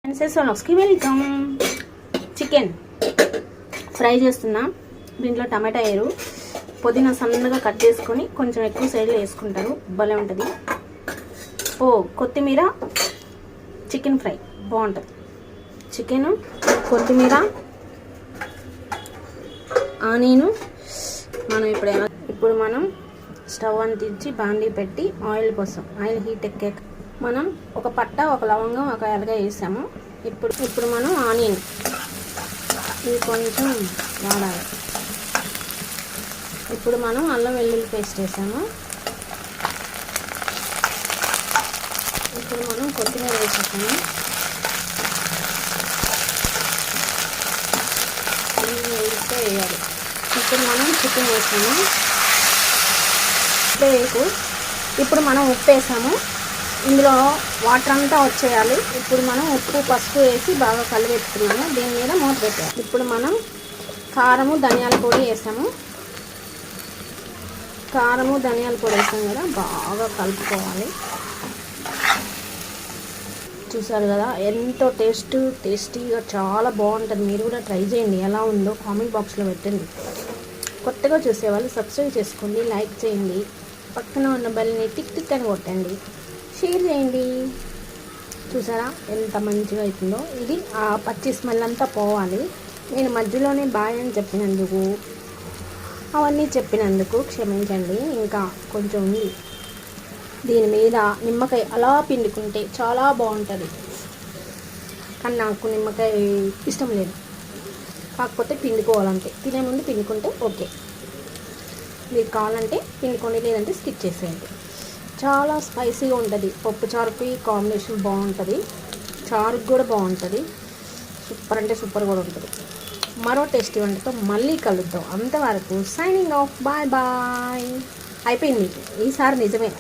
Welcome. Chicken fry చేస్తున్నా. దీంట్లో టమాటా వేరు, పుదీనా సన్నగా కట్ చేసుకొని కొంచెం ఎక్కువ సైడ్లో వేసుకుంటారు, భలే ఉంటుంది. కొత్తిమీర, చికెన్ ఫ్రై బాగుంటుంది. చికెను, కొత్తిమీర, ఆనియను. ఇప్పుడు మనం స్టవ్ అంటించి బాండీ పెట్టి ఆయిల్ కోసం, ఆయిల్ హీట్ ఎక్కాక మనం ఒక పట్ట, ఒక లవంగం, ఒక ఎలగ వేసాము. ఇప్పుడు మనం ఆనియన్ ఇది కొంచెం వాడాలి. ఇప్పుడు మనం అల్లం వెల్లుల్లి పేస్ట్ వేసాము. ఇప్పుడు మనం కొత్తిమీర వేసేసాము. వేయాలి. ఇప్పుడు మనం చికెన్ వేసాము. ఇప్పుడు మనం ఉప్పు వేసాము. ఇందులో వాటర్ అంతా వచ్చేయాలి. ఇప్పుడు మనం ఉప్పు, పసుపు వేసి బాగా కలిపెట్టుకున్నాము. దీని మీద మూత పెట్టాలి. ఇప్పుడు మనం కారము, ధనియాల పొడి వేసాము. కారము, ధనియాల పొడి వేసాం కదా, బాగా కలుపుకోవాలి. చూసారు కదా, ఎంతో టేస్టీగా చాలా బాగుంటుంది. మీరు కూడా ట్రై చేయండి. ఎలా ఉందో కామెంట్ బాక్స్లో పెట్టండి. కొత్తగా చూసేవాళ్ళు సబ్స్క్రైబ్ చేసుకోండి, లైక్ చేయండి, పక్కన ఉన్న బెల్ని టిక్ టిక్ అని కొట్టండి, షేర్ చేయండి. చూసారా ఎంత మంచిగా అవుతుందో. ఇది ఆ పచ్చి స్మెల్ అంతా పోవాలి. నేను మధ్యలోనే బాయ్ అని చెప్పినందుకు, అవన్నీ చెప్పినందుకు క్షమించండి. ఇంకా కొంచెం ఉంది. దీని మీద నిమ్మకాయ అలా పిండుకుంటే చాలా బాగుంటుంది. కానీ నాకు నిమ్మకాయ ఇష్టం లేదు, కాకపోతే పిండుకోవాలంటే, తినే ముందు పిండుకుంటే ఓకే. మీరు కావాలంటే పిండుకోండి, లేదంటే స్కిప్ చేసేయండి. చాలా స్పైసీగా ఉంటుంది. పప్పు చారుకి కాంబినేషన్ బాగుంటుంది, చారుకి కూడా బాగుంటుంది. సూపర్ అంటే సూపర్ కూడా ఉంటుంది. మరో టేస్టీ వంటతో మళ్ళీ కలుద్దాం. అంతవరకు సైనింగ్ ఆఫ్. Bye bye. అయిపోయింది ఈసారి, నిజమే.